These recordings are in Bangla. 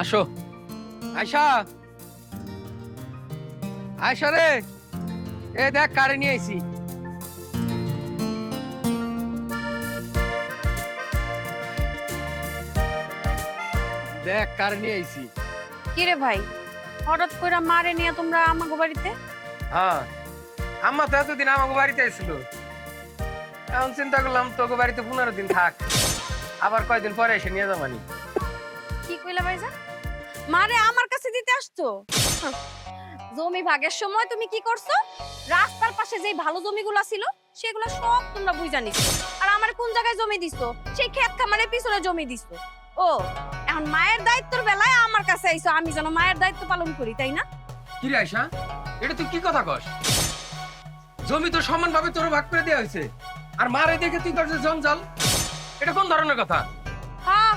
আসো আয়শা, আয়শা রে, এ দেখ কারে নিয়ে আইছি। দেখ কারে নিয়ে আইছি। কিরে ভাই, হঠাৎ করে মারে নিয়ে তোমরা আমাকে বাড়িতে? হ্যাঁ, আম্মা তো এতদিন আমাকে বাড়িতে আইছিল। এখন চিন্তা করলাম তোকে বাড়িতে 15 দিন থাক, আবার কয়দিন পরে এসে নিয়ে যাবানি। কি কইলা ভাইজান? মারে আমার কাছে দিতে আসছো? জমি ভাগের সময় তুমি কি করছো? রাস্তার পাশে যেই ভালো জমিগুলো ছিল সেগুলো সব তোমরা বুঝা নিছো। আর আমার কোন জায়গায় জমি দিছো? সেই ক্ষেত খামারের পিছনে জমি দিছো। ও, এখন মায়ের দায়িত্বের বেলায় আমার কাছে আইছো, আমি যেন মায়ের দায়িত্ব পালন করি, তাই না? কি রে আয়শা, এটা তুই কি কথা কস? জমি তো সমানভাবে তোর ভাগ করে দেওয়া হয়েছে, আর মারে দেখে তুই করছিস জঞ্জাল। এটা কোন ধরনের কথা? হ্যাঁ,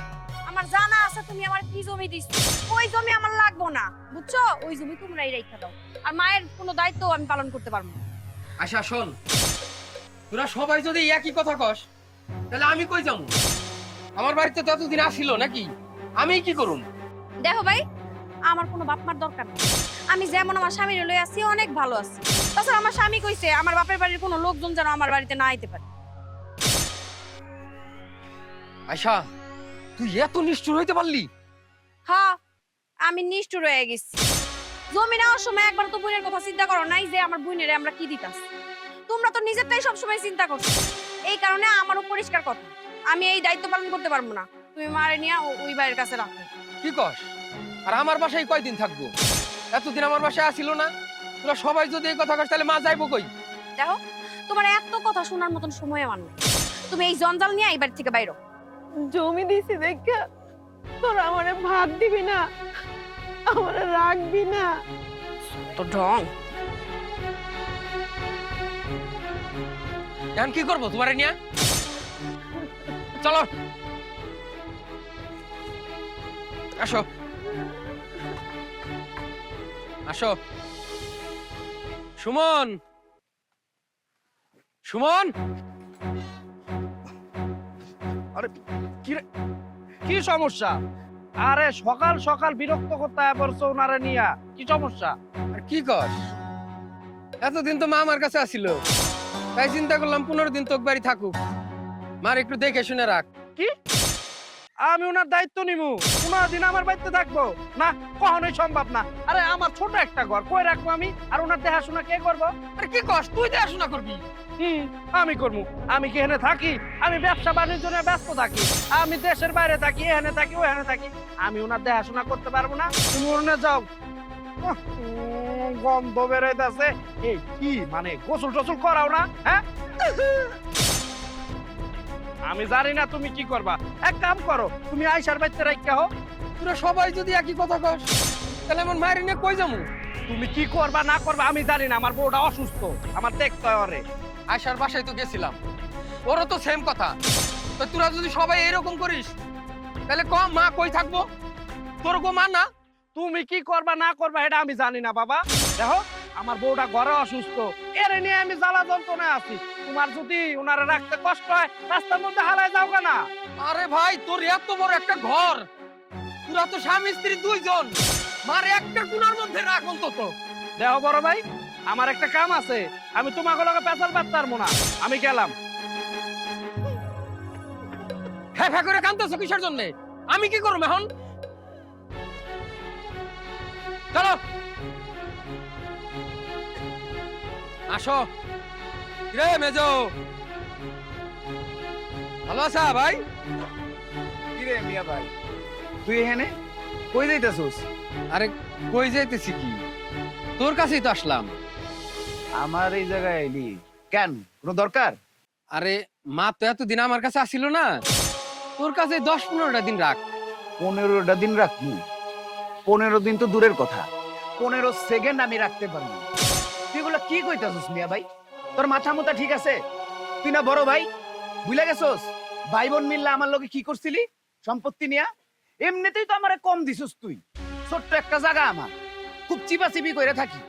আমার জানা আছে তুমি আমার কি জমি দিছো। ওই জমি আমার লাগবো না, বুঝছো? ওই জমি তোমরাই রাইখা দাও। আর মায়ের কোনো দায়িত্ব আমি পালন করতে পারবো না। আয়শা শোন, তোরা সবাই যদি একই কথা কস তাহলে আমি কই যাবো? আমার বাড়িতে তো এতদিন আসিল নাকি, আমি কি করুম? দেখো ভাই, আমার কোনো বাপ মার দরকার নেই। আমি যেমন আমার স্বামীর লয়ে আছি অনেক ভালো আছি। তাছাড়া আমার স্বামী কইছে আমার বাপের বাড়ির কোনো লোকজন যেন আমার বাড়িতে না আইতে পারে। আয়শা, তুই এত নিষ্ঠুর হইতে পারলি? হ্যাঁ, আমি নিষ্ঠুর হয়ে গেছি। জমি নেওয়ার সময় একবার তো বোনের কথা চিন্তা করো নাই যে আমার বোনেরে আমরা কি দিতাম। তোমরা তো নিজেরটাই সবসময় চিন্তা করছো। এই কারণে আমারও পরিষ্কার কথা, আমি এই দায়িত্ব পালন করতে পারবো না। তুমি মারে নিয়ে ওই বাড়ির কাছে রাখো। কি কস? আর আমার বাসায় কয়দিন থাকবো? এতদিন আমার বাসায় আসিল না। তোরা সবাই যদি এই কথা কস তাহলে মা যাইবো কই? দেখো, তোমার এত কথা শোনার মতন সময় আমার নেই। তুমি এই জঞ্জাল নিয়ে এই বাড়ি থেকে বাইরো। জমি দিছি দেখা তোরা আমারে ভাগ দিবি না, আমারে রাখবি না। তো ঢং। এখন কি করবো তোমারে নিয়ে? চলো আসো, আসো। সুমন, সুমন, আরে কি রে, কি সমস্যা? আরে সকাল সকাল বিরক্ত করতে পারছো ওনারে নিয়া, কি সমস্যা? আর কি কস? এতদিন তো মা আমার কাছে আসিল, তাই চিন্তা করলাম 15 দিন তোর বাড়ি থাকুক, মার একটু দেখে শুনে রাখ। কি আমি ওনার দায়িত্ব নিমু? 15 দিন আমার বাড়িতে থাকবো না? কখনোই সম্ভব না। আরে আমার ছোট একটা ঘর, কই রাখবো আমি? আর ওনার দেখাশোনা কে করবো? আর কি কস? তুই দেখাশোনা করবি? আমি করবো? আমি কি এখানে থাকি? আমি ব্যবসা বাণিজ্য নিয়ে ব্যস্ত থাকি, আমি দেশের বাইরে থাকি, এখানে থাকি, ওখানে থাকি। আমি ওনার দেখাশোনা করতে পারবো না? তুমি ওখানে যাও। গন্ধ বেরোইতেছে। এই কি মানে, গোসল টোসল করাও না? হ্যাঁ, আমি জানি না তুমি কি করবা। এক কাম করো, তুমি আয়শার বাড়িতে রাখা হো। তোরা সবাই যদি একই কথা কস তাহলে আমার মায়ের নিয়ে কই যাবো? তুমি কি করবা না করবা আমি জানি না, আমার বউটা অসুস্থ, আমার দেখতে হয় ওরে। আয়শার বাসায় তো গেছিলাম, ওরও তো সেম কথা। তো তোরা যদি সবাই এরকম করিস তাহলে কম মা কই থাকবো? তোর গো মা না? তুমি কি করবা না করবা এটা আমি জানি না বাবা। দেখো, আমার বউটা ঘরে অসুস্থ, এর নিয়ে আমি জ্বালা যন্ত্রণায় আছি। তোমার যদি ওনারে রাখতে কষ্ট হয় রাস্তার মধ্যে হারায় যাও না। আরে ভাই, তোর এত বড় একটা ঘর, তোরা তো স্বামী স্ত্রী দুইজন, মার একটা কোণার মধ্যে রাখ অন্তত। দেখো বড় ভাই, আমার একটা কাম আছে, আমি তোমাকে লগে পেঁচাল পারতে পারবো না, আমি গেলাম। হ্যাঁ হ্যাঁ করে কান্দতেছো কিসের জন্য? আমি কি করবো এখন? চলো আসো। রে মেজো, ভালো আছা ভাই? কি রে মিয়া ভাই, তুই এখানে কই যাইতাছস? আরে কই যাইতেছি কি, তোর কাছেই তো আসলাম। আমার এই জায়গায় এলি কেন? কোনো দরকার? আরে মা তো এতদিন আমার কাছে আসিল না, তোর কাছে 10-15টা দিন রাখ। 15টা দিন রাখবো? 15 দিন তো দূরের কথা, 15 সেকেন্ড আমি রাখতে পারবো। তুই এগুলো কি কইতাছস মিয়া ভাই? তোর মাথা মুথা ঠিক আছে? তুই না বড় ভাই, ভুলে গেছস ভাই বোন মিললে আমার লগে কি করছিলি সম্পত্তি নিয়া? এমনিতেই তো আমারে কম দিছস তুই। ছোট্ট একটা জায়গা আমার, খুব চিপাচিপি কইরা থাকি,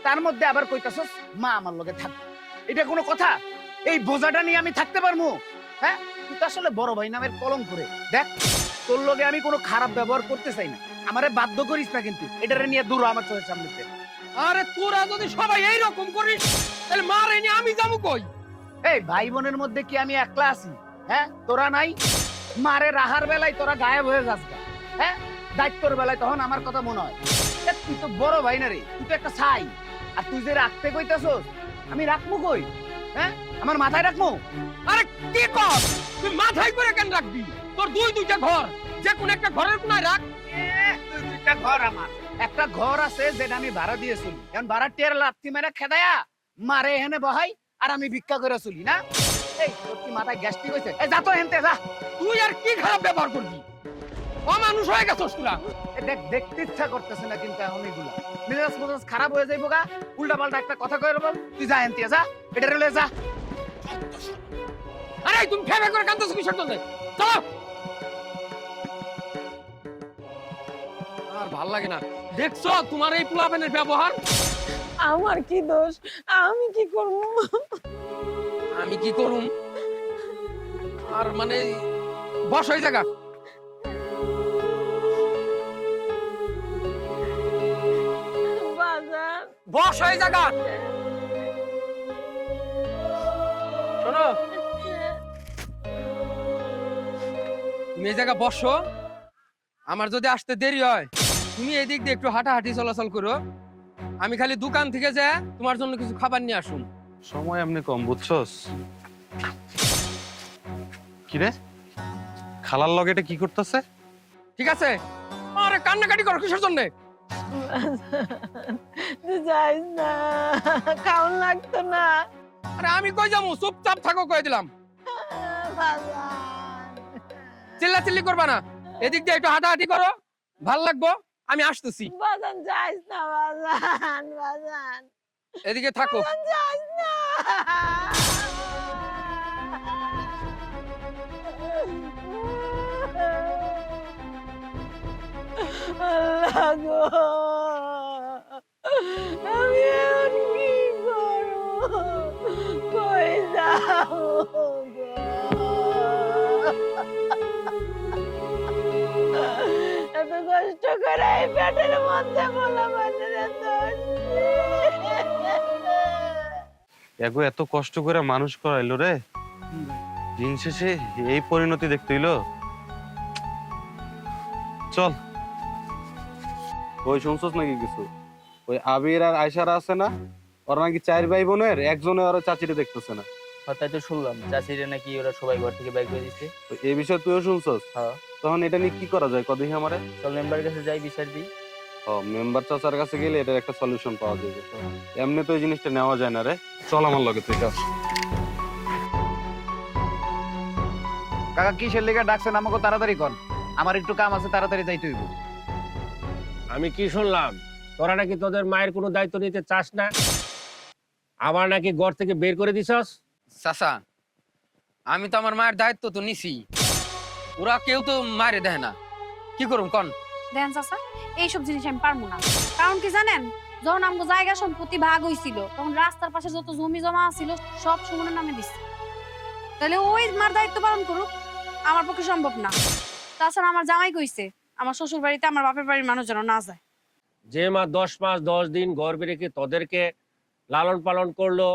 তার মধ্যে আবার কইতাছস মা আমার লগে থাকবে। এটা কোনো কথা? এই বোঝাটা নিয়ে আমি থাকতে পারবো? হ্যাঁ, তুই তো আসলে বড় ভাই নামের কলঙ্ক করে। দেখ, তোর লগে আমি কোনো খারাপ ব্যবহার করতে চাই না, আমারে বাধ্য করিস না কিন্তু এটারে নিয়ে দূর হ আমার চোখের সামনে থেকে। আরে তোরা যদি সবাই এইরকম করিস তাহলে মারে নিয়ে আমি যাবো কই? এই ভাই বোনের মধ্যে কি আমি একলা আছি? হ্যাঁ, তোরা নাই? মারে রাহার বেলায় তোরা গায়েব হয়ে যাস গা। হ্যাঁ, দায়িত্বর বেলায় তখন আমার কথা মনে হয়। এ, তুই তো বড় ভাই না রে, তুই তো একটা ছাই। আর তুই যে রাখতে কইতাছস, আমি রাখবো কই? হ্যাঁ, আমার মাথায় রাখবো? আরে কি কর? তুই মাথায় করে কেন রাখবি? তোর দুইটা ঘর, যে কোন একটা ঘরের কোনায় রাখ। তুই দুইটা ঘর আমার, একটা ঘর আছে যেটা আমি ভাড়া দিয়ে চলি। এখন ভাড়া টের লাত্তি মেরে খেদায়া মারে এখানে বহাই আর আমি ভিক্ষা করে চলি না? এই তোর কি মাথায় গ্যাস্ট্রিক হইছে? এই যা তো হেনতে যা। তুই আর কি খারাপ ব্যবহার করবি? অমানুষ হয়ে গেছস তোরা। এ দেখ, দেখতে ইচ্ছা করতেছে না কিন্তু এখন এগুলা মেজাজ মেজাজ খারাপ হয়ে যাইবো গা। উল্টা পাল্টা একটা কথা কয়ে বল, তুই যা হেনতে যা, এটা রেলে যা। আরে তুমি ফেবে করে কাঁদতেছ কিসের জন্য? চলো। আর ভাল লাগে না। দেখছো তোমার এই পোলাপেনের ব্যবহার? আমার কি দোষ? আমি কি করব? আমি কি করুম? আর মানে বস ওই জায়গা। বাজান, বস ওই জায়গা। শোনো, তুমি এই জায়গা বসো। আমার যদি আসতে দেরি হয় তুমি এদিক দিয়ে একটু হাঁটাহাঁটি চলাচল করো। আমি খালি দোকান থেকে যা তোমার জন্য কিছু খাবার নিয়ে আসুন। সময় এমনি কম, বুঝছস? কিরে, খালার লগে এটা কি করতেছে? ঠিক আছে? আরে কান্নাকাটি করো কিসের জন্য? তুই যাইস না, খাওন লাগতো না। আরে আমি কই যাবো? চুপচাপ থাকো কই দিলাম। বাজান, চিল্লাচিল্লি করবা না। এদিক দিয়ে একটু হাঁটাহাঁটি করো, ভাল লাগবো। আমি আসতেছি। বাজান যাইস না, বাজান, বাজান, এদিকে থাকো। বাজান যাইস না। আল্লাহ গো, আমি এখন কি করব? কই যাবো গো? এত কষ্ট করে এই পেটের মধ্যে বলা বাজারে এগো এত কষ্ট করে মানুষ করাইলো রে, দিন শেষে এই পরিণতি দেখতে হইলো। চল, ওই শুনছস নাকি কিছু? ওই আবির আর আয়সারা আছে না, ওরা নাকি 4 ভাই বোনের একজনে ওরা চাচিরে দেখতেছে না। তাই তো শুনলাম চাষিরা নাকি ওরা সবাই ঘর থেকে বাইক করে দিচ্ছে। তো এই বিষয়ে তুইও শুনছস? হ্যাঁ। তখন এটা নিয়ে কি করা যায় কদিন আমারে? চল মেম্বারের কাছে যাই, বিচার দিই। মেম্বার চাচার কাছে গেলে এটার একটা সলিউশন পাওয়া যাবে। এমনি তো এই জিনিসটা নেওয়া যায় না রে। চল আমার লগে তুই কাজ। কাকা কিসের লেগে ডাকছেন? আমাকে তাড়াতাড়ি কর, আমার একটু কাম আছে, তাড়াতাড়ি যাইতে হইব। আমি কি শুনলাম তোরা নাকি তোদের মায়ের কোনো দায়িত্ব নিতে চাস না, আবার নাকি ঘর থেকে বের করে দিছস? চাচা, আমি তো আমার মায়ের দায়িত্ব তো নিছি। ওরা কেউ তো মায়ের দেয় না। কি করুম কন? দেন চাচা, এইসব জিনিস আমি পারবো না। কারণ কি জানেন, যখন আমগো জায়গা সম্পত্তি ভাগ হইছিল তখন রাস্তার পাশে যত জমি জমা ছিল সব সুমনের নামে দিছে। তাহলে ওই মার দায়িত্ব পালন করুক, আমার পক্ষে সম্ভব না। তাছাড়া আমার জামাই কইছে আমার শ্বশুর বাড়িতে আমার বাপের বাড়ির মানুষ যেন না যায়। যে মা 10 মাস 10 দিন গর্ভে রেখে তোদেরকে লালন পালন করলো,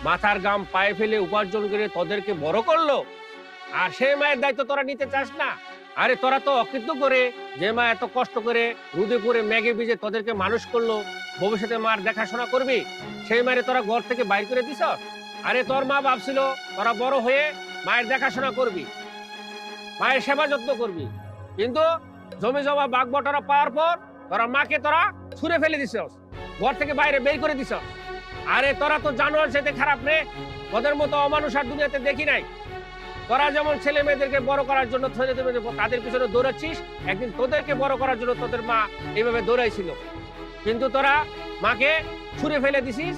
মাথার গাম পায়ে ফেলে উপার্জন করে তোদেরকে বড় করলো, আর সেই মায়ের দায়িত্ব তোরা নিতে চাস না? আরে তোরা তো অকৃত্য করে, যে মা এত কষ্ট করে রোদে করে মেঘে ভিজে তোদেরকে মানুষ করলো, ভবিষ্যতে মার দেখাশোনা করবি, সেই মায়ের তোরা ঘর থেকে বাইর করে দিছ। আরে তোর মা ভাবছিল তোরা বড় হয়ে মায়ের দেখাশোনা করবি, মায়ের সেবা যত্ন করবি, কিন্তু জমি জমা বাগ বটারা পাওয়ার পর তোরা মাকে তোরা ছুঁড়ে ফেলে দিছ, ঘর থেকে বাইরে বের করে দিছ। আরে তোরা তো জানোয়ার সাথে খারাপ রে, তোদের মতো অমানুষ আর দুনিয়াতে দেখি নাই। তোরা যেমন ছেলে মেয়েদেরকে বড় করার জন্য তাদের পিছনে দৌড়াচ্ছিস, একদিন তোদেরকে বড় করার জন্য তোদের মা এইভাবে দৌড়াইছিল, কিন্তু তোরা মাকে ছুঁড়ে ফেলে দিছিস।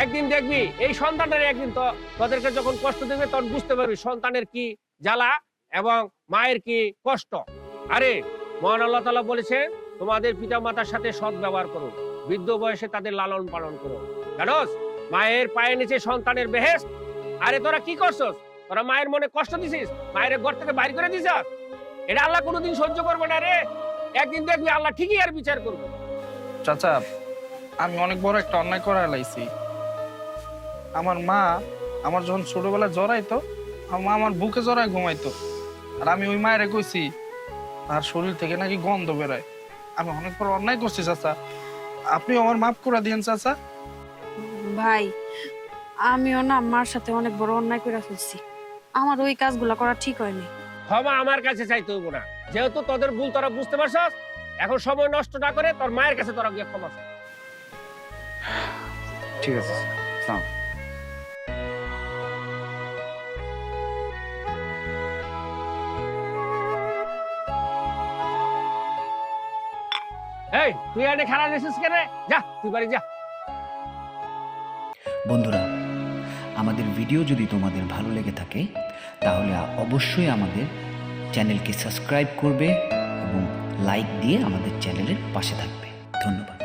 একদিন দেখবি এই সন্তানটারে, একদিন তো তোদেরকে যখন কষ্ট দেবে তখন বুঝতে পারবি সন্তানের কি জ্বালা এবং মায়ের কি কষ্ট। আরে মহান আল্লাহ তাআলা বলেছে তোমাদের পিতা মাতার সাথে সৎ ব্যবহার করো, বৃদ্ধ বয়সে তাদের লালন পালন করো। জানোস মায়ের পায়ের নিচে সন্তানের বেহেশত। আরে তোরা কি করছস? তোরা মায়ের মনে কষ্ট দিছিস, মায়ের ঘর থেকে বাইর করে দিছিস। এটা আল্লাহ কোনোদিন সহ্য করবে না রে। একদিন দেখবি আল্লাহ ঠিকই আর বিচার করবে। চাচা, আমি অনেক বড় একটা অন্যায় করে লাইছি। আমার মা আমার যখন ছোটবেলায় জড়াইতো, আমার মা আমার বুকে জড়ায় ঘুমাইতো, আর আমি ওই মায়ের কইছি তার শরীর থেকে নাকি গন্ধ বেরোয়। আমি অনেক বড় অন্যায় করছি চাচা, আপনি আমার মাফ করে দিয়েন চাচা। ভাই, আমিও না মার সাথে অনেক বড় অন্যায় করে ফেলছি। আমার ওই কাজগুলো করা ঠিক হয়নি। ক্ষমা আমার কাছে চাইতে হইব না, যেহেতু তোদের ভুল তোরা বুঝতে পারছস। এখন সময় নষ্ট না করে তোর মায়ের কাছে তোরা গিয়ে ক্ষমা চা। ঠিক আছে স্যার। এই তুই এনে খারাপ রেছিস কেন? যা তুই বাড়ি যা। বন্ধুরা, আমাদের ভিডিও যদি তোমাদের ভালো লেগে থাকে তাহলে অবশ্যই আমাদের চ্যানেলকে সাবস্ক্রাইব করবে এবং লাইক দিয়ে আমাদের চ্যানেলের পাশে থাকবে। ধন্যবাদ।